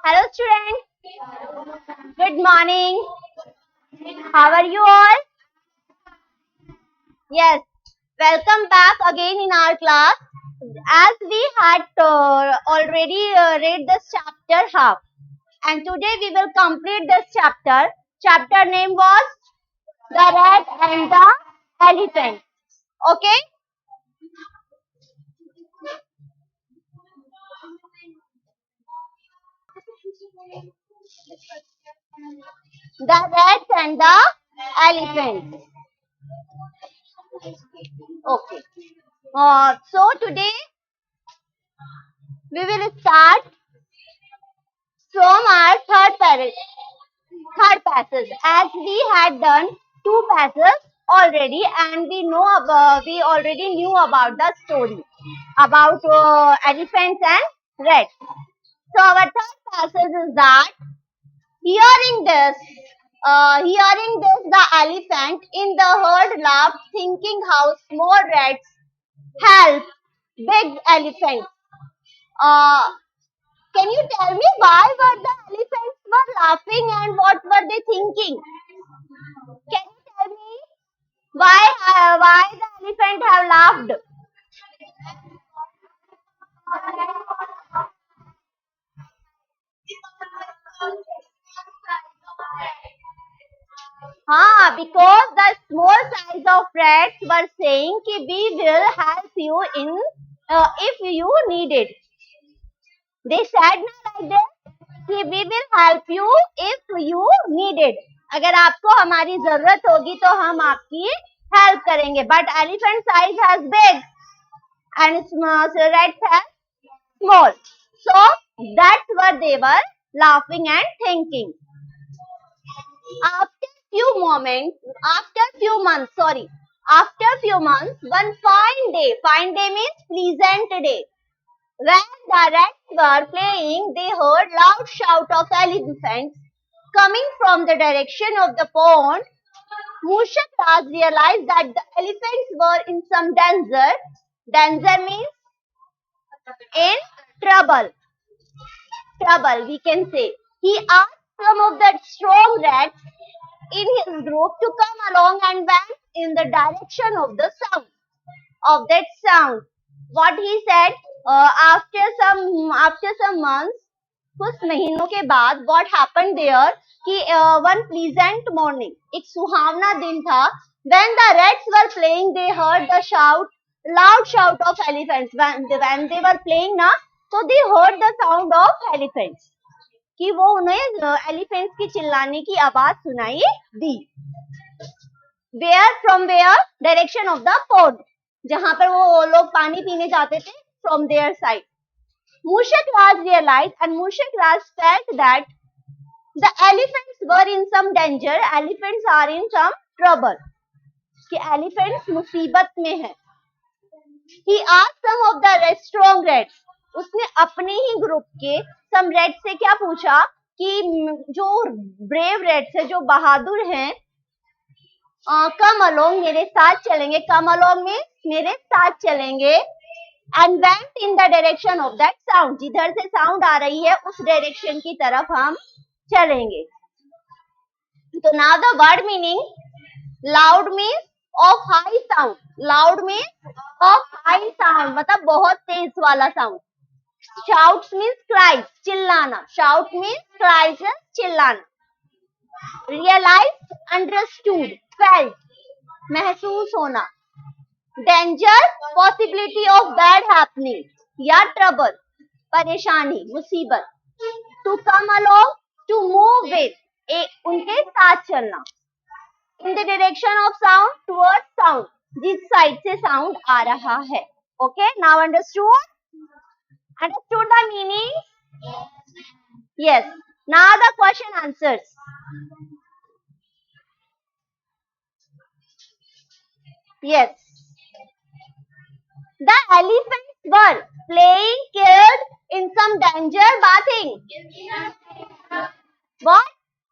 Hello students. Good morning. How are you all? Yes. Welcome back again in our class. As we had already read this chapter half, and today we will complete this chapter. Chapter name was The Rat and the Elephant. Okay? The Rat and the Elephant. Okay. So today we will start from our third passage, as we had done two passages already, and we already knew about the story about elephants and rats. So our third passage is that hearing this, the elephant in the herd laughed, thinking how small rats help big elephants. Uh, can you tell me why were the elephants were laughing and what were they thinking? Can you tell me why the elephant have laughed? Because the small size of rats were saying कि we will help you in if you need it. They said ना like that कि we will help you if you need it. अगर आपको हमारी जरूरत होगी तो हम आपकी help करेंगे. But elephant size has big and rats have small. So that's what they were laughing and thinking. After few months, one fine day means pleasant day, when the rats were playing, they heard loud shout of elephants coming from the direction of the pond. Mushak realized that the elephants were in some danger. Danger means in trouble. Trouble, we can say. He asked some of the strong rats in his group to come along and went in the direction of the sound. Of that sound. What he said, after some months, कुछ महीनों के बाद, what happened there कि one pleasant morning, एक सुहावना दिन था, when the rats were playing, they heard the loud shout of elephants. When they were playing ना, so they heard the sound of elephants. कि वो उन्हें elephants की चिल्लाने की आवाज सुनाई दी. From where? Direction of the pond. जहां पर वो लोग पानी पीने जाते थे, from their side. Mushak realized and Mushak felt that the elephants were in some danger. Elephants are in some trouble. कि elephants मुसीबत में है. He asked some of the strong rats. उसने अपने ही ग्रुप के some rats से क्या पूछा कि जो brave rats है, जो बहादुर हैं, come along, मेरे साथ चलेंगे. Come along में मेरे साथ चलेंगे. And went in the direction of that sound. जिधर से sound आ रही है उस direction की तरफ हम चलेंगे. तो now the word meaning, loud means of high sound. Loud means of high sound, मतलब बहुत तेज वाला sound. Shouts means cries, चिल्लाना. Shout means cries, चिल्लाना. Realized, understood, felt, महसूस होना. Danger, possibility of bad happening या trouble, परेशानी, मुसीबत. To come along, to move with, उनके साथ चलना. In the direction of sound, towards sound, जिस साइड से sound आ रहा है. Okay, now understood? Understood the meaning? Yes. Now the question answers. Yes. The elephants were playing scared in some danger bathing. What?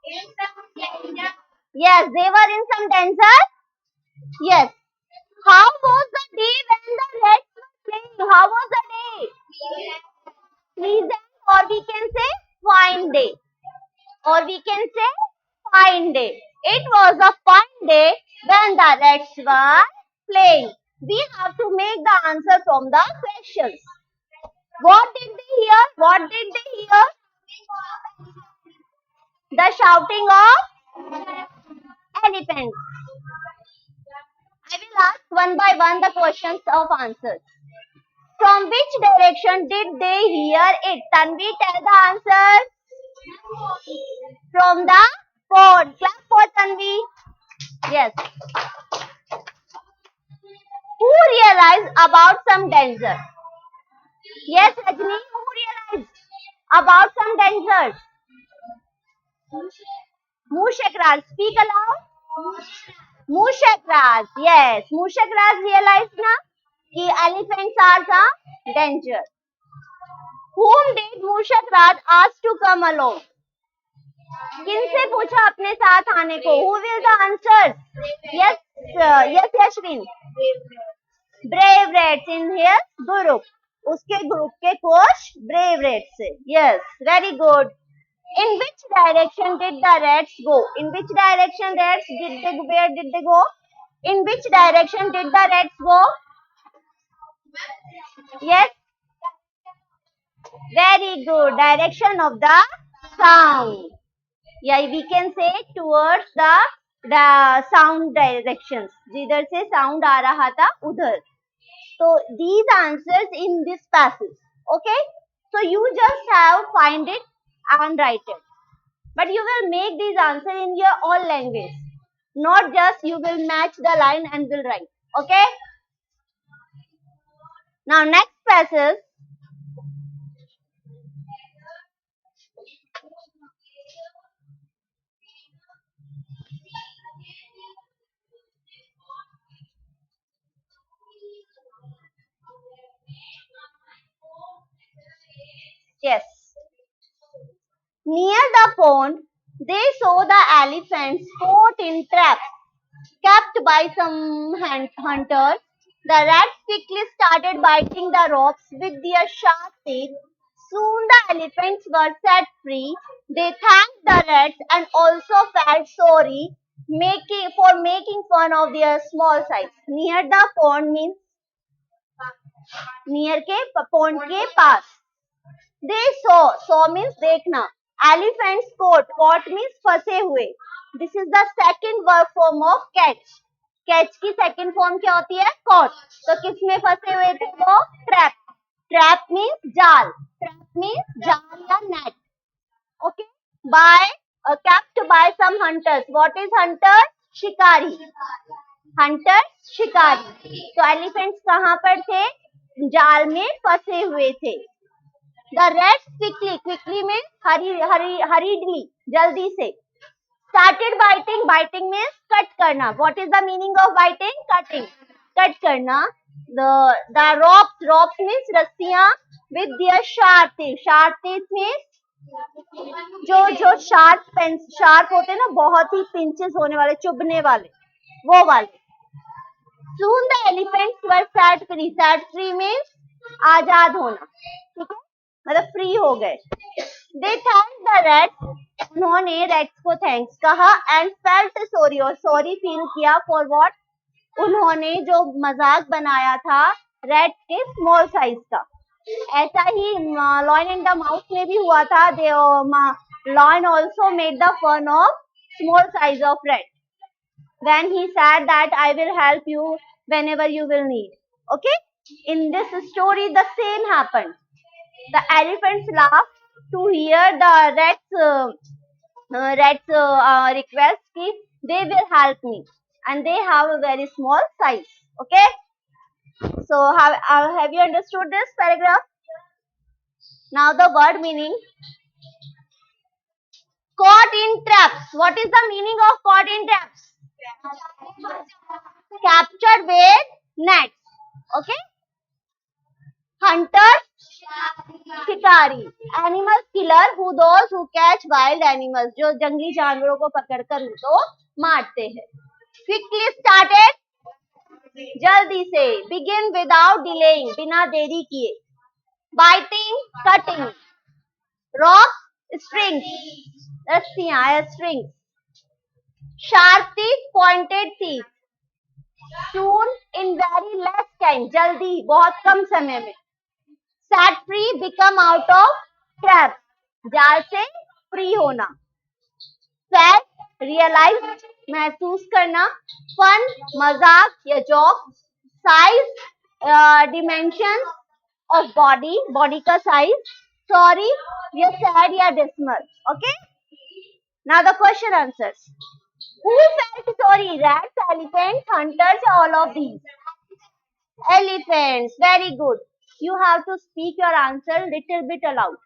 In some danger. Yes, they were in some danger. Yes. How was the day when the rats were playing? How was the day? Pleasant, or we can say fine day, or we can say fine day. It was a fine day when the rats were playing. We have to make the answer from the questions. What did they hear? What did they hear? The shouting of elephants. I will ask one by one the questions of answers. From which direction did they hear it? Tanvi, tell the answer. From the pond. Clap for Tanvi. Yes. Who realized about some danger? Yes, Rajni, who realized about some danger? Mushakras, speak aloud. Mushakras, yes. Mushakras realized na कि elephants are the danger. Whom did Mushakras ask to come along? किनसे पूछा अपने साथ आने को? Who will the answer? Yes, yes, Yashvin. Brave rats in his group. उसके group के coach brave rats से. Yes, very good. In which direction did the rats go? In which direction rats did they? Where did they go? In which direction did the rats go? Yes. Very good. Direction of the sound. Yeah, we can say towards the sound directions. जिधर से sound आ रहा था उधर. So these answers in this passage. Okay. So you just have find it and write it. But you will make these answers in your own language. Not just you will match the line and will write. Okay. Now next passage. Yes. Near the pond, they saw the elephants caught in traps kept by some hunters. The rats quickly started biting the ropes with their sharp teeth. Soon the elephants were set free. They thanked the rats and also felt sorry for making fun of their small size. Near the pond means near के pond के पास. They saw means देखना. Elephants caught means फंसे हुए. This is the second verb form of catch. Catch की second form क्या होती है? Caught. तो किसमें फंसे हुए थे वो? Trap. Trap means जाल. Trap means जाल या net. Okay. Kept by some hunters. What is hunter? शिकारी. Hunters शिकारी. तो elephants कहाँ पर थे? जाल में फंसे हुए थे. The rats quickly means hurriedly, jaldi se. Started biting. Biting means cut karna. What is the meaning of biting? Cutting. Cut karna. The ropes means रस्सियाँ with their sharp teeth. Sharp teeth means जो sharp होते हैं ना, बहुत ही pinches होने वाले, चुभने वाले, वो वाले. Soon the elephants were set free. Set free means आजाद होना. ठीक है, मतलब फ्री हो गए. They thanked the rats. उन्होंने rats को thanks कहा and felt sorry और sorry feel किया for what? उन्होंने जो मजाक बनाया था rat के small size का. ऐसा ही Lion and the Mouse में भी हुआ था. Lion also made the fun of small size of rat. Then he said that I will help you whenever you will need. Okay? In this story, the same happened. The elephants laughed to hear the rats request कि they will help me, and they have a very small size. Okay. So have you understood this paragraph? Now the word meaning. Caught in traps. What is the meaning of caught in traps? Captured with nets. Okay. Hunter, शिकारी. Animal killer, those who catch wild animals, जो जंगली जानवरों को पकड़कर उनको मारते हैं. Quickly started, जल्दी से. Begin without delaying, बिना देरी किए. Biting, cutting. Ropes, Strings. रस्सियाँ, strings. Sharp teeth, pointed teeth. Soon, in very less time. जल्दी, बहुत कम समय में. Set free, become out of trap. जाल से free होना. Felt, realize, महसूस करना. Fun, मजाक या joke. Size, dimensions of body, body का size. Sorry, या sad या dismal. Okay? Now the question answers. Who felt sorry? Rats, elephants, hunters, all of these. Elephants. Very good. You have to speak your answer little bit aloud.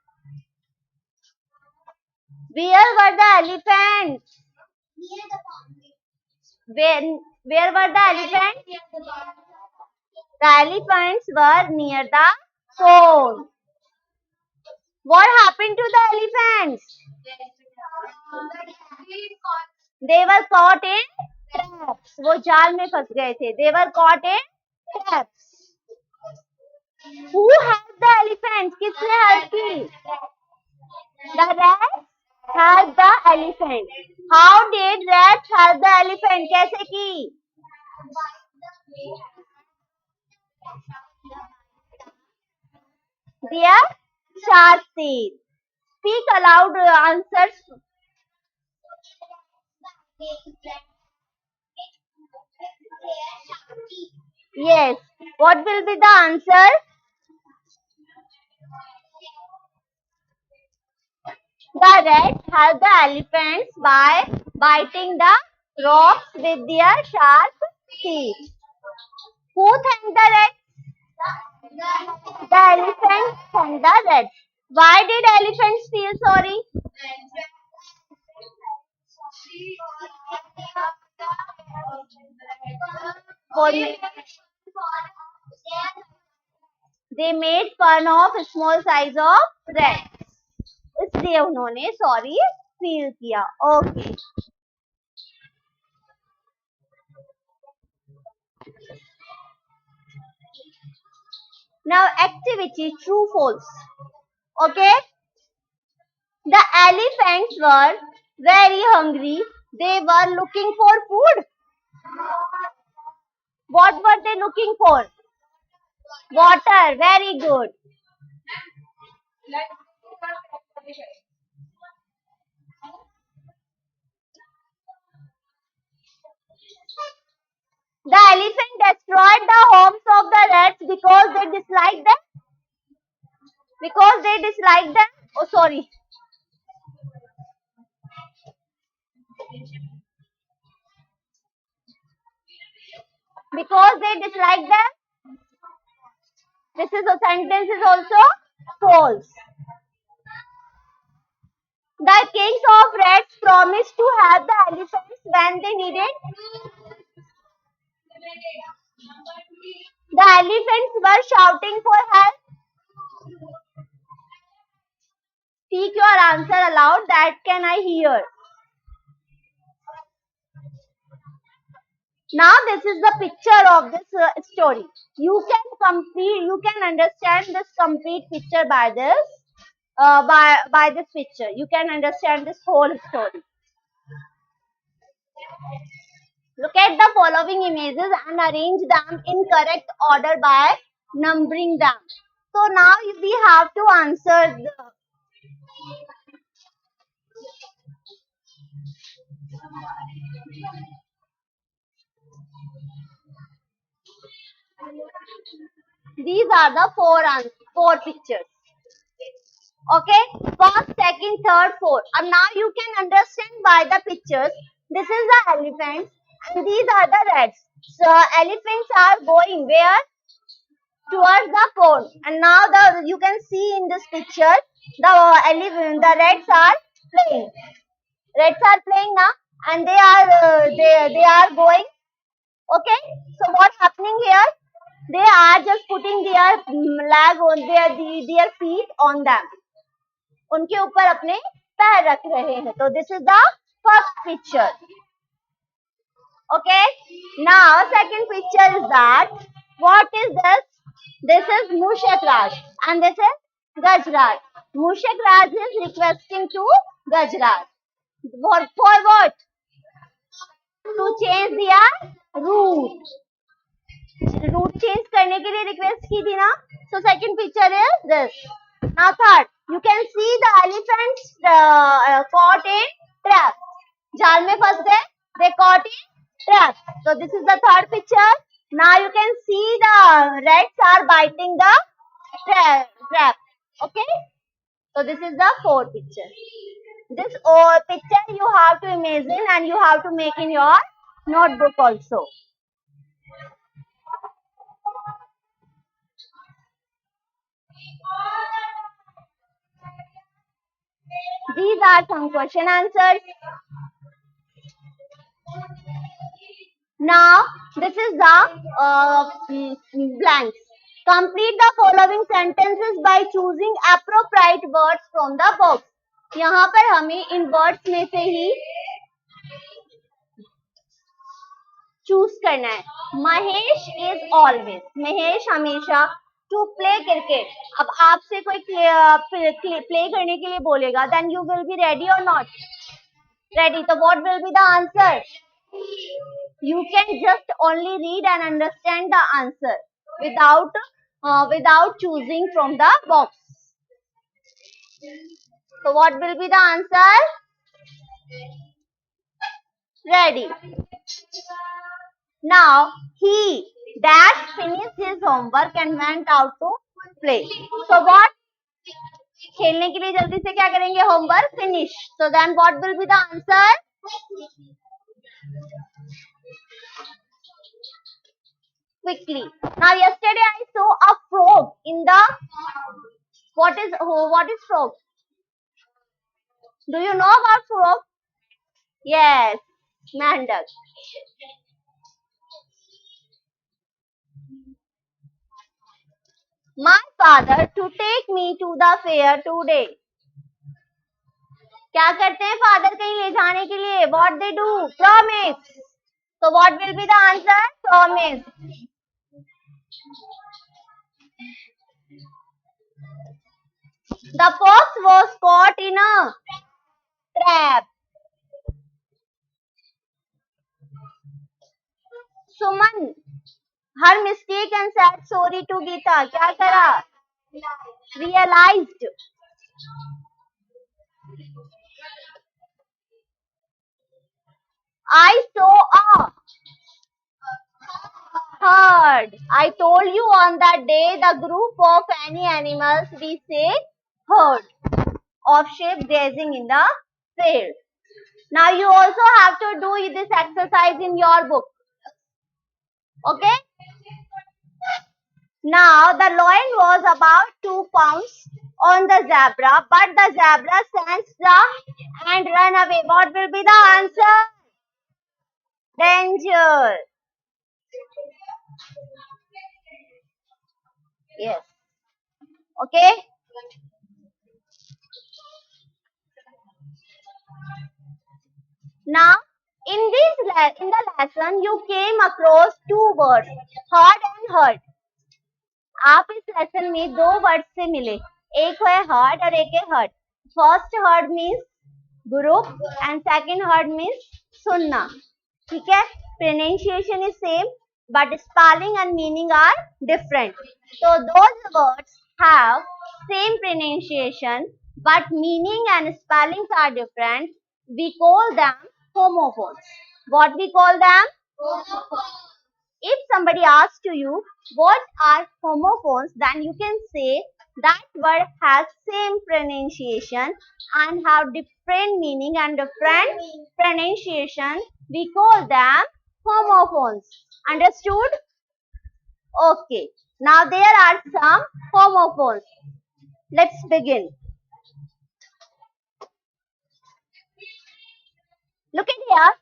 Where were the elephants? Where were the elephants? The elephants were near the pond. What happened to the elephants? They were caught in traps. वो जाल में फंस गए थे. They were caught in traps. Who helped the elephants? किसने help की? The rats helped the elephant. How did rats help the elephant? कैसे की? Their sharp teeth. Speak aloud answers. Yes. What will be the answer? The rats help the elephants by biting the rocks with their sharp teeth. Who thanked the rats? The elephants thanked the rats. Why did elephants feel sorry? They made fun of small size of rats. इसलिए उन्होंने sorry feel किया. Okay. Now activity true false. Okay. The elephants were very hungry. They were looking for food. What were they looking for? Water. Very good. The elephant destroyed the homes of the rats because they disliked them. Because they disliked them. Oh, sorry. Because they disliked them. This is a sentence is also false. The kings of rats promised to help the elephants when they needed. The elephants were shouting for help. Speak your answer aloud. That can I hear. Now this is the picture of this story. You can understand this complete picture by this. By this picture, you can understand this whole story. Look at the following images and arrange them in correct order by numbering them. So now we have to answer these are the four pictures. Okay, first, second, third, fourth. And now you can understand by the pictures. This is the elephant and these are the rats. So elephants are going where? Towards the pond. And now you can see in this picture the rats are playing. Rats are playing now, and they are going. Okay. So what's happening here? They are just putting their leg on their feet on them. उनके ऊपर अपने पैर रख रहे हैं. तो this is the first picture. Okay. Now second picture is that what is this? This is Mushak Raj and this is Gajraj. Mushak Raj is requesting to Gajraj. For what? To change their route. Route change करने के लिए request की थी ना? So second picture is this. Now third, you can see the elephants caught in trap. जाल में फंस गए. They caught in trap. So this is the third picture. Now you can see the rats are biting the trap. Okay. So this is the fourth picture. This picture you have to imagine and you have to make in your notebook also. These are some question answers. Now this is the blanks. Complete the following sentences by choosing appropriate words from the box. यहाँ पर हमें इन words में से ही choose करना है. Mahesh is always. Mahesh हमेशा to play cricket. अब आपसे कोई play करने के लिए बोलेगा, then you will be ready or not? Ready. So what will be the answer? You can just only read and understand the answer without choosing from the box. So what will be the answer? Ready. Now he dash finished his homework and went out to play. So what? खेलने के लिए जल्दी से क्या करेंगे? Homework finish. So then what will be the answer? Quickly. Now yesterday I saw a frog in the what is frog? Do you know about frog? Yes, Mandak. My father to take me to the fair today. क्या करते हैं father कहीं ले जाने के लिए? What they do? Promise. So what will be the answer? Promise. The fox was caught in a trap. Suman, her mistake and said sorry to Gita. क्या करा? Realized. I saw a herd. I told you on that day the group of any animals we say herd of sheep grazing in the field. Now you also have to do this exercise in your book. Okay? Now the lion was about 2 pounds on the zebra, but the zebra sensed and ran away. What will be the answer? Danger. Yes. Okay. Now, in the lesson, you came across 2 words, herd and herd. आप इस lesson में 2 word से मिले, एक है herd और एक है herd. First herd means group and second herd means सुनना. ठीक है? Pronunciation is same, but spelling and meaning are different. So those words have same pronunciation, but meaning and spellings are different. We call them homophones. What we call them? Homophones. If somebody asks to you what are homophones, then you can say that word has same pronunciation and have different meaning and different pronunciation. We call them homophones. Understood? Okay. Now there are some homophones. Let's begin. Look at here.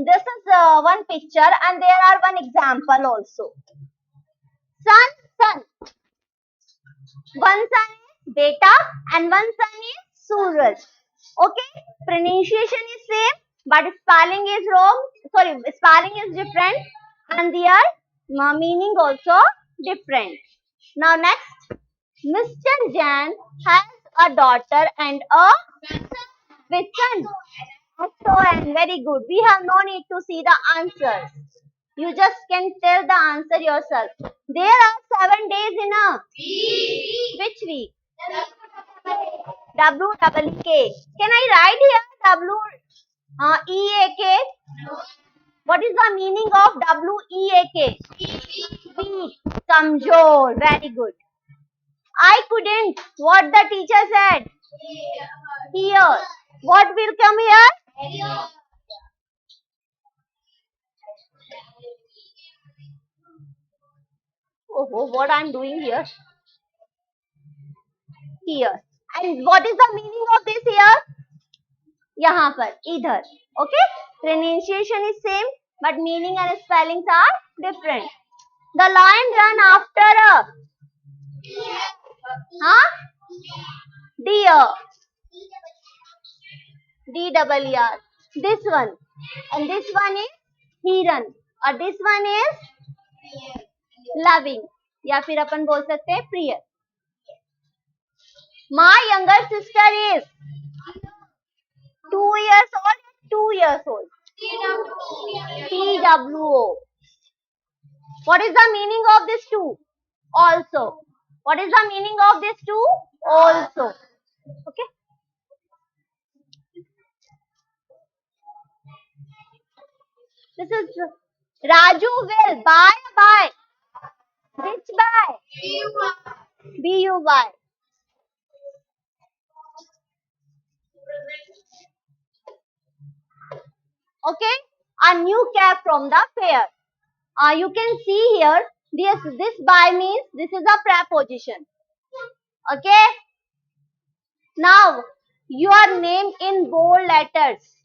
This is one picture and there are one example also. Sun, sun. One sun is beta and one sun is Suraj. Okay, pronunciation is same but spelling is wrong. Sorry, spelling is different and their meaning also different. Now next, Mr. Jan has a daughter and a with son. Excellent, very good. We have no need to see the answers. You just can tell the answer yourself. There are 7 days in a which week? W-double-E-K. Can I write here W-E-A-K? What is the meaning of W-E-A-K? Weak. Kamjor. Very good. I couldn't. What the teacher said? Here. What will come here? Oh, what I'm doing here? Here. And what is the meaning of this here? यहाँ पर, इधर. Okay? Pronunciation is same, but meaning and spellings are different. The lion ran after a deer. D-double-E-R. This one. And this one is heron. और this one is loving. या फिर अपन बोल सकते हैं प्रिय. My younger sister is 2 years old. 2 years old. T-W-O. What is the meaning of this two? Also. What is the meaning of this two? Also. Okay. This is Raju will buy. Which buy? B-U-Y. Okay. A new cap from the fair. You can see here. This by means this is a preposition. Okay. Now your name in bold letters.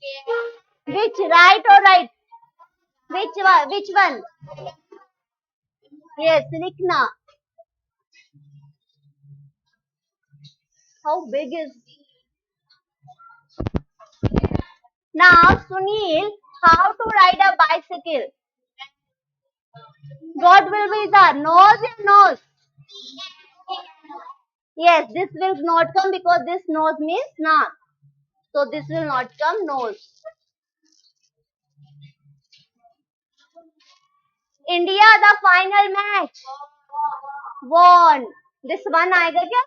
Which right or right? Which one? Yes, Likhna. How big is? Now Sunil, how to ride a bicycle? What will be the nose and nose? Yes, this will not come because this nose means naak. So this will not come nose. India the final match. Won. This one आएगा क्या?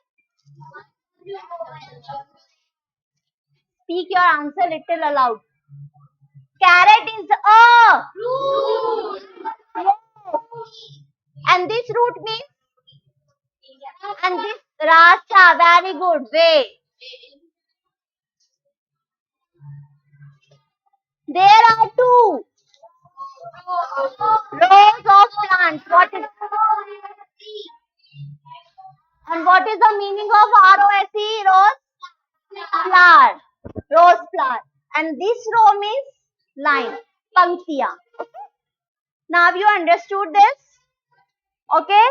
Speak your answer little aloud. Carrot is a fruit. Yes. And this root means? And this rasta. Very good. Way. There are two rows of plants. What is the meaning of R-O-S-E? Rose? Flower. Rose flower. And this row means line. Panktiya. Now you understood this? Okay?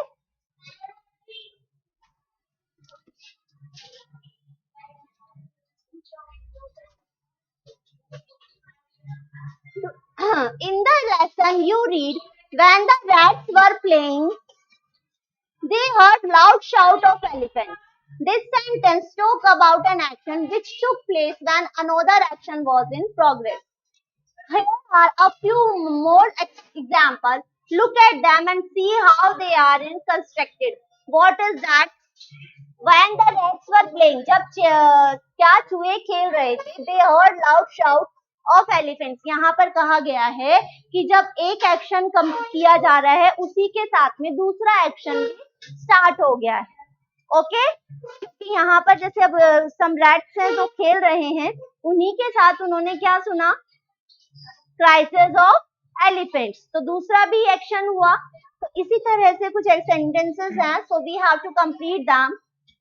In the lesson you read, when the rats were playing, they heard loud shout of elephants. This sentence talk about an action which took place when another action was in progress. Here are a few more examples. Look at them and see how they are constructed. What is that? When the rats were playing, जब क्या चूहे खेल रहे थे, they heard loud shout of elephants. यहाँ पर कहा गया है कि जब एक एक्शन किया जा रहा है, उसी के साथ में दूसरा एक्शन स्टार्ट हो गया है. ओके? क्योंकि यहाँ पर जैसे अब some rats हैं जो खेल रहे हैं, उन्हीं के साथ उन्होंने क्या सुना? Cries of elephants. तो दूसरा भी एक्शन हुआ. तो इसी तरह से कुछ sentences हैं. So we have to complete them.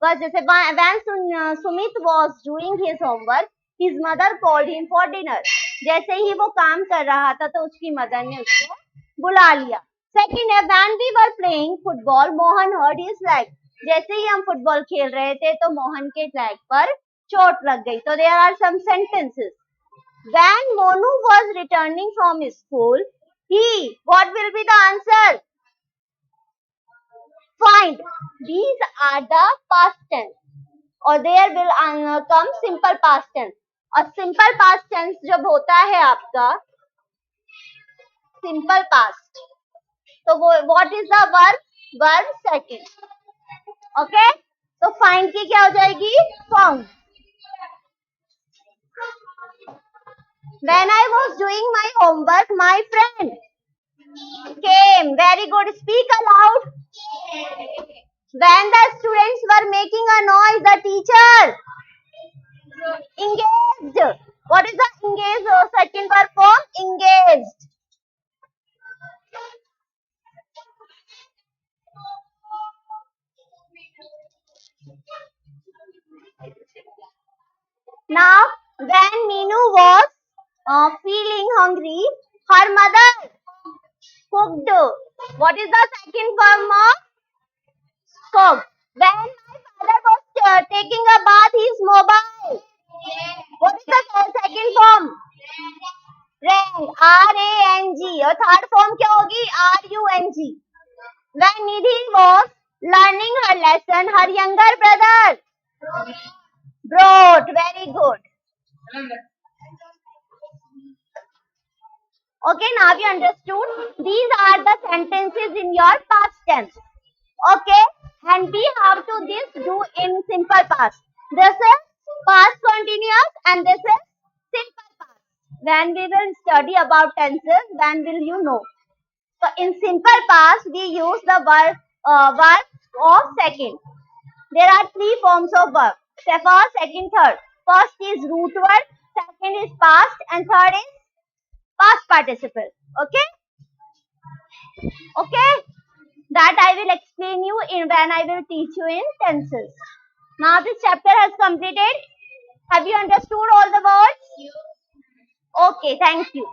बस जैसे when Sumit was doing his homework, his mother called him for dinner. जैसे ही वो काम कर रहा था तो उसकी मदर ने उसको बुला लिया. Second है when we were playing football, Mohan hurt his leg. जैसे ही हम फुटबॉल खेल रहे थे तो मोहन के लेग पर चोट लग गई. तो there are some sentences. When Monu was returning from his school, what will be the answer? Find. These are the past tense. और there will come simple past tense. और simple past tense जब होता है आपका simple past, तो वो what is the verb? Verb second. Okay? तो find की क्या हो जाएगी? Found. When I was doing my homework, my friend came. Very good. Speak aloud. When the students were making a noise, the teacher engaged. What is the engaged second verb form? Engaged. Now, when Meenu was feeling hungry, her mother cooked. What is the second form of cook? When my father was taking a bath, he is mobile. What is the second form? Rang. R-A-N-G. और third form क्या होगी? R-U-N-G. When Nidhi was learning her lesson, her younger brother brought. Very good. Okay, now you understood. These are the sentences in your past tense. Okay, and we have to do in simple past. This is past continuous and this is simple past. When we will study about tenses, then will you know. So in simple past, we use the verb of second. There are three forms of verb. First, second, third. First is root word, second is past, and third is past participle. Okay? Okay? That I will explain you in when I will teach you in tenses. Now this chapter has completed. Have you understood all the words? Okay, thank you.